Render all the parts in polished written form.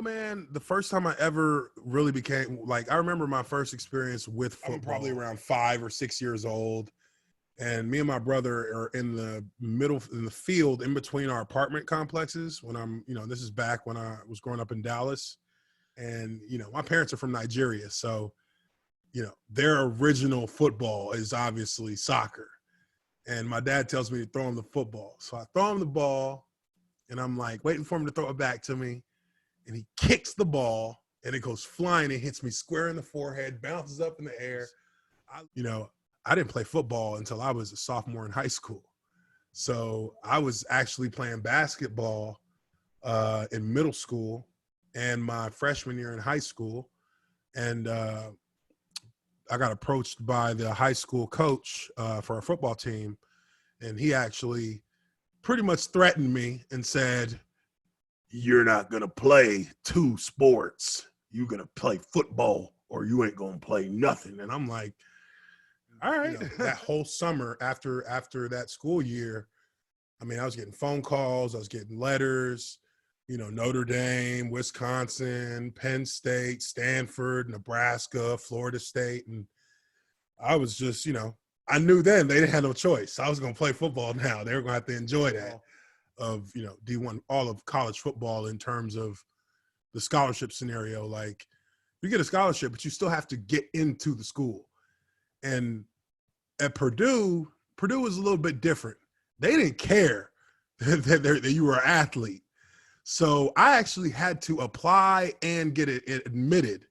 Man, the first time I ever really became like, I remember my first experience with football. I'm probably around 5 or 6 years old. And me and my brother are in the middle, in the field in between our apartment complexes when this is back when I was growing up in Dallas. And, my parents are from Nigeria. So, their original football is obviously soccer. And my dad tells me to throw him the football. So I throw him the ball and I'm like waiting for him to throw it back to me. And he kicks the ball and it goes flying and hits me square in the forehead, bounces up in the air. I didn't play football until I was a sophomore in high school. So I was actually playing basketball in middle school and my freshman year in high school. And I got approached by the high school coach for our football team. And he actually pretty much threatened me and said, "You're not going to play two sports. You're going to play football or you ain't going to play nothing." And I'm like, all right. That whole summer after that school year, I was getting phone calls, I was getting letters, Notre Dame, Wisconsin, Penn State, Stanford, Nebraska, Florida State. And I was just, I knew then they didn't have no choice. I was going to play football now. They were going to have to enjoy that of, D1, all of college football in terms of the scholarship scenario. Like, you get a scholarship, but you still have to get into the school. And at Purdue was a little bit different. They didn't care that you were an athlete. So I actually had to apply and get it admitted.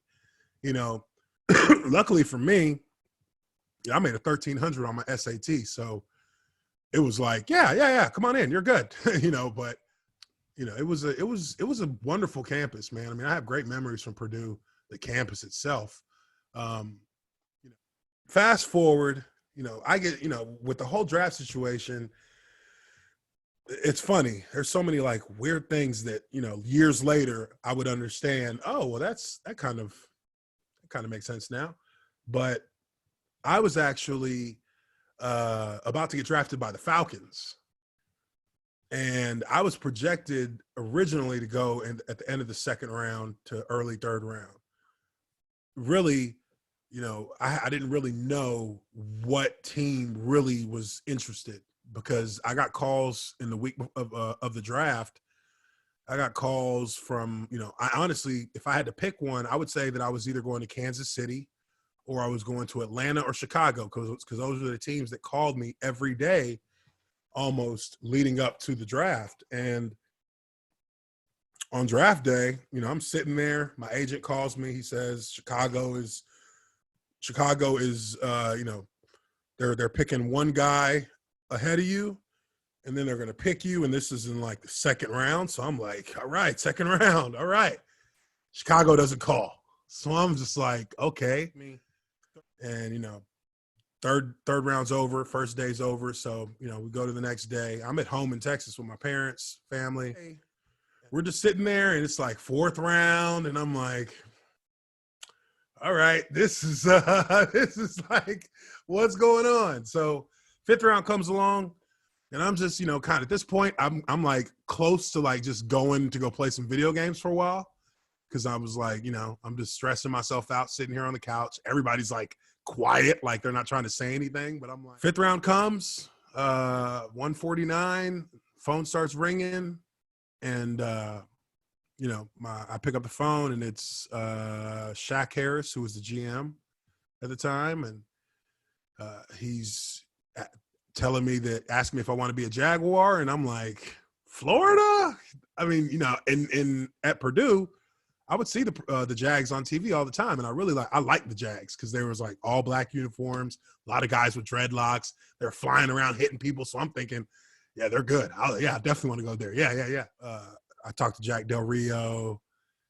Luckily for me, I made a 1,300 on my SAT. So it was like, yeah, come on in, you're good. But it was a wonderful campus, man. I have great memories from Purdue, the campus itself. Fast forward, I get, with the whole draft situation, it's funny. There's so many like weird things that, years later I would understand. Oh, well, that kind of makes sense now. But I was actually about to get drafted by the Falcons. And I was projected originally to go at the end of the second round to early third round. Really, I didn't really know what team really was interested because I got calls in the week of the draft. I got calls from, I honestly, if I had to pick one, I would say that I was either going to Kansas City or I was going to Atlanta or Chicago because those were the teams that called me every day almost leading up to the draft. And on draft day, I'm sitting there. My agent calls me. He says, Chicago is, they're picking one guy ahead of you, and then they're going to pick you. And this is in like the second round. So I'm like, all right, second round. All right. Chicago doesn't call. So I'm just like, okay. And, third round's over, first day's over. So, we go to the next day. I'm at home in Texas with my parents, family. We're just sitting there and it's like fourth round. And I'm like, all right, this is like, what's going on? So fifth round comes along and I'm just, kind of at this point, I'm like close to like just going to go play some video games for a while. Cause I was like, I'm just stressing myself out sitting here on the couch. Everybody's like quiet, like they're not trying to say anything, but I'm like, fifth round comes, 149, phone starts ringing and, I pick up the phone and it's Shaq Harris, who was the GM at the time. And he's telling me asking me if I want to be a Jaguar. And I'm like, Florida? At Purdue, I would see the Jags on TV all the time. And I like the Jags because there was like all black uniforms, a lot of guys with dreadlocks. They're flying around hitting people. So I'm thinking, yeah, they're good. I definitely want to go there. Yeah. I talked to Jack Del Rio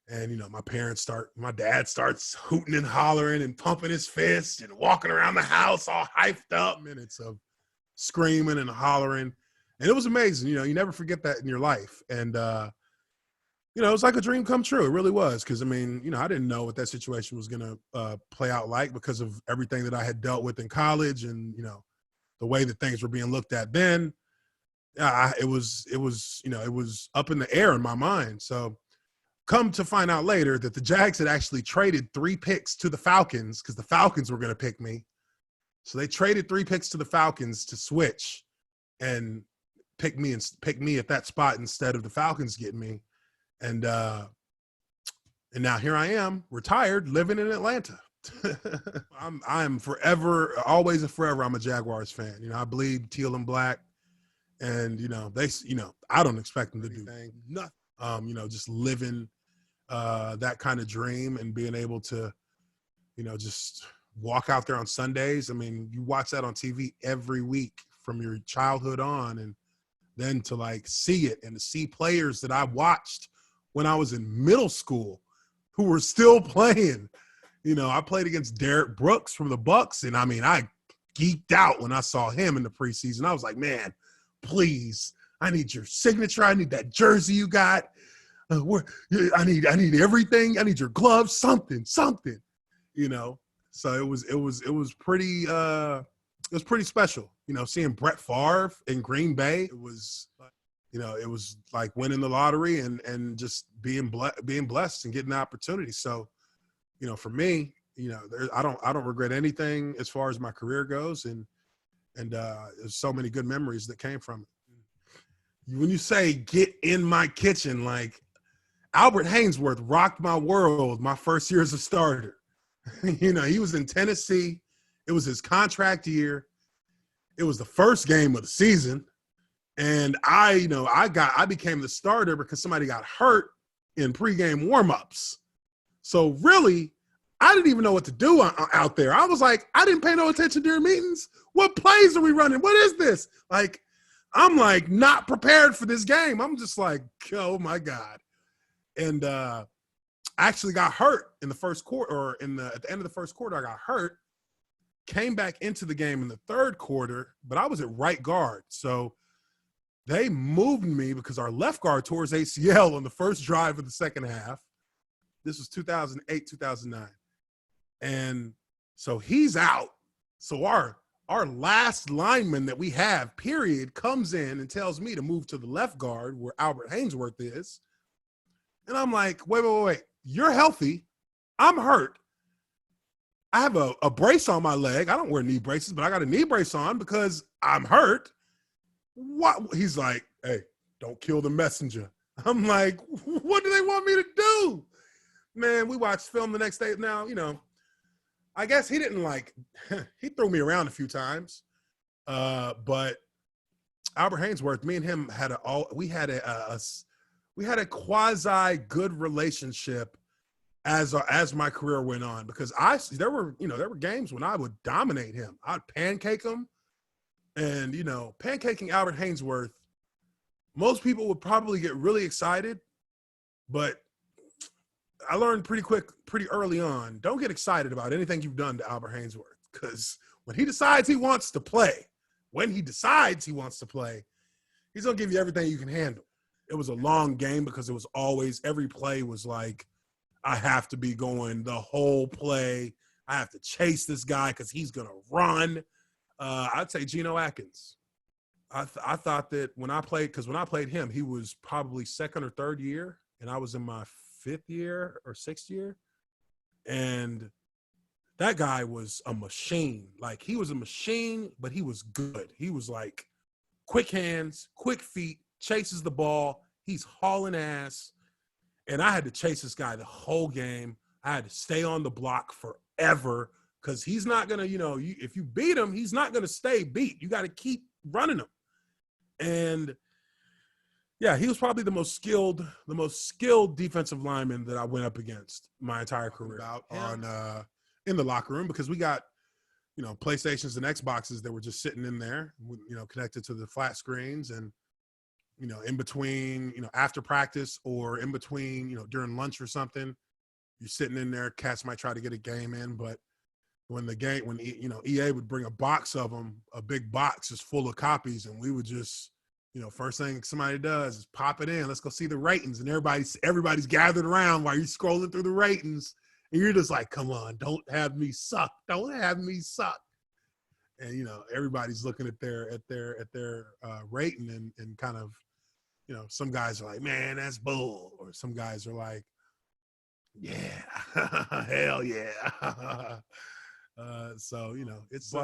and, my dad starts hooting and hollering and pumping his fist and walking around the house all hyped up, minutes of screaming and hollering. And it was amazing. You never forget that in your life. And, it was like a dream come true. It really was. Cause I didn't know what that situation was going to play out like because of everything that I had dealt with in college and, the way that things were being looked at then. It was up in the air in my mind. So Come to find out later that the Jags had actually traded 3 picks to the Falcons because the Falcons were going to pick me. So they traded 3 picks to the Falcons to switch and pick me at that spot instead of the Falcons getting me. And now here I am, retired, living in Atlanta. I'm forever, always and forever, I'm a Jaguars fan. You know, I bleed teal and black. And, you know, I don't expect them to do nothing. You know, just living that kind of dream and being able to, you know, just walk out there on Sundays. I mean, you watch that on TV every week from your childhood on, and then to like see it and to see players that I watched when I was in middle school who were still playing. You know, I played against Derek Brooks from the Bucks, and I mean, I geeked out when I saw him in the preseason. I was like, man, please, I need your signature. I need that jersey you got. I need everything. I need your gloves, something, you know. So it was pretty special, you know, seeing Brett Favre in Green Bay. It was, you know, it was like winning the lottery and just being blessed and getting the opportunity. So, you know, for me, you know, I don't regret anything as far as my career goes, and there's so many good memories that came from it. When you say get in my kitchen, like Albert Haynesworth rocked my world my first year as a starter. You know, he was in Tennessee. It was his contract year. It was the first game of the season. And I became the starter because somebody got hurt in pregame warmups. So really, I didn't even know what to do out there. I was like, I didn't pay no attention during meetings. What plays are we running? What is this? Like, I'm like not prepared for this game. I'm just like, oh my God. And I actually got hurt in the first quarter, or at the end of the first quarter, I got hurt. Came back into the game in the third quarter, but I was at right guard. So they moved me because our left guard tore his ACL on the first drive of the second half. This was 2008, 2009. And so he's out. So our last lineman that we have, period, comes in and tells me to move to the left guard where Albert Haynesworth is. And I'm like, wait. You're healthy. I'm hurt. I have a brace on my leg. I don't wear knee braces, but I got a knee brace on because I'm hurt. What? He's like, hey, don't kill the messenger. I'm like, what do they want me to do? Man, we watched film the next day. Now, you know, I guess he didn't he threw me around a few times. But Albert Haynesworth, me and him had a quasi good relationship as my career went on, because there were games when I would dominate him. I'd pancake him, and, you know, pancaking Albert Haynesworth, most people would probably get really excited, but I learned pretty early on, don't get excited about anything you've done to Albert Haynesworth, because when he decides he wants to play, he's going to give you everything you can handle. It was a long game because it was always, every play was like, I have to be going the whole play. I have to chase this guy because he's going to run. I'd say Geno Atkins. I thought that when I played him, he was probably second or third year, and I was in my fifth year or sixth year. And that guy was a machine. Like, he was a machine, but he was good. He was like quick hands, quick feet, chases the ball. He's hauling ass. And I had to chase this guy the whole game. I had to stay on the block forever because he's not going to, you know, if you beat him, he's not going to stay beat. You got to keep running him. And, yeah, he was probably the most skilled defensive lineman that I went up against my entire career in the locker room, because we got, you know, PlayStations and Xboxes that were just sitting in there, you know, connected to the flat screens. And, you know, in between, you know, after practice or in between, you know, during lunch or something, you're sitting in there, cats might try to get a game in, but when EA would bring a box of them, a big box just full of copies, and we would just, you know, first thing somebody does is pop it in. Let's go see the ratings. And everybody's gathered around while you're scrolling through the ratings, and you're just like, come on, don't have me suck. Don't have me suck. And, you know, everybody's looking at their rating and kind of, you know, some guys are like, man, that's bull. Or some guys are like, Yeah, hell yeah. So it's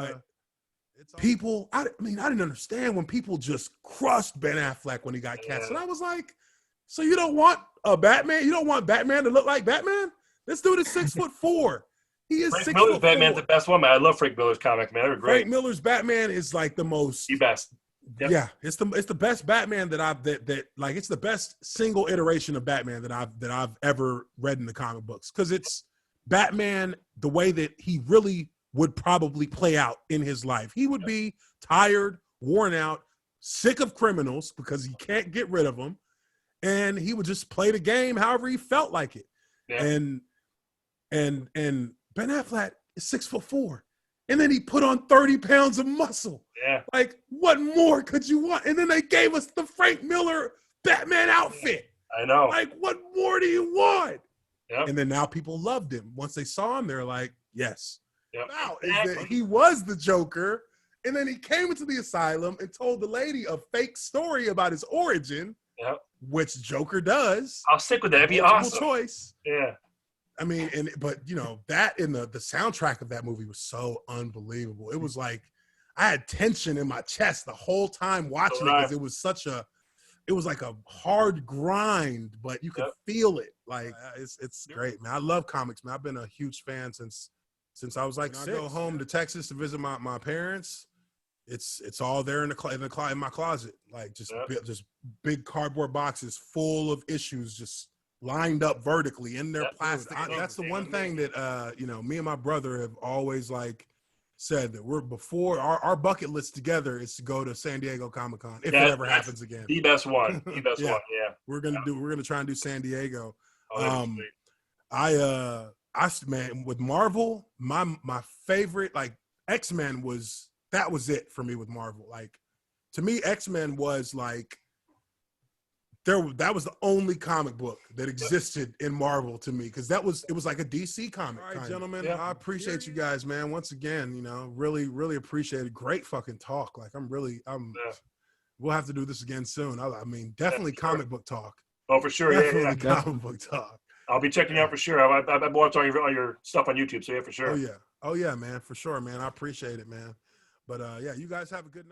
people. I mean, I didn't understand when people just crushed Ben Affleck when he got cast, and I was like, so you don't want a Batman? You don't want Batman to look like Batman? This dude is 6'4". He is Frank 6'4". Miller's Batman's the best one, man. I love Frank Miller's comic, man. They're great. Frank Miller's Batman is like the best. Yep. Yeah, it's the best Batman that like it's the best single iteration of Batman that I've ever read in the comic books, because it's Batman the way that he really would probably play out in his life. He would be tired, worn out, sick of criminals because he can't get rid of them, and he would just play the game however he felt like it. Yeah. And Ben Affleck is 6'4". And then he put on 30 pounds of muscle. Yeah. Like, what more could you want? And then they gave us the Frank Miller Batman outfit. I know. Like, what more do you want? Yep. And then now people loved him. Once they saw him, they're like, yes. Yep. Wow, exactly. That he was the Joker. And then he came into the asylum and told the lady a fake story about his origin, which Joker does. I'll stick with that. That'd be awesome. Choice. Yeah. I mean, but that in the soundtrack of that movie was so unbelievable. It was like I had tension in my chest the whole time watching it, because it was like a hard grind, but you could feel it. Like it's great, man. I love comics, man. I've been a huge fan since I was like 6. I go home to Texas to visit my parents. It's all there in my closet, like just big cardboard boxes full of issues, just lined up vertically in their plastic. That's the one thing that me and my brother have always like said, that we're before our bucket list together is to go to San Diego Comic-Con if it ever happens again. The best one. The best one. Yeah. We're gonna try and do San Diego. Man, with Marvel, my favorite, like, X-Men was it for me with Marvel. Like, to me, X-Men was like that was the only comic book that existed in Marvel to me, because it was like a DC comic. All right, gentlemen, I appreciate you guys, man. Once again, really, really appreciate it. Great fucking talk. Like, we'll have to do this again soon. I mean, definitely comic book talk. Oh, for sure. Definitely comic book talk. I'll be checking you out for sure. I've watched all your stuff on YouTube, so yeah, for sure. Oh yeah, man, for sure, man. I appreciate it, man. But you guys have a good night.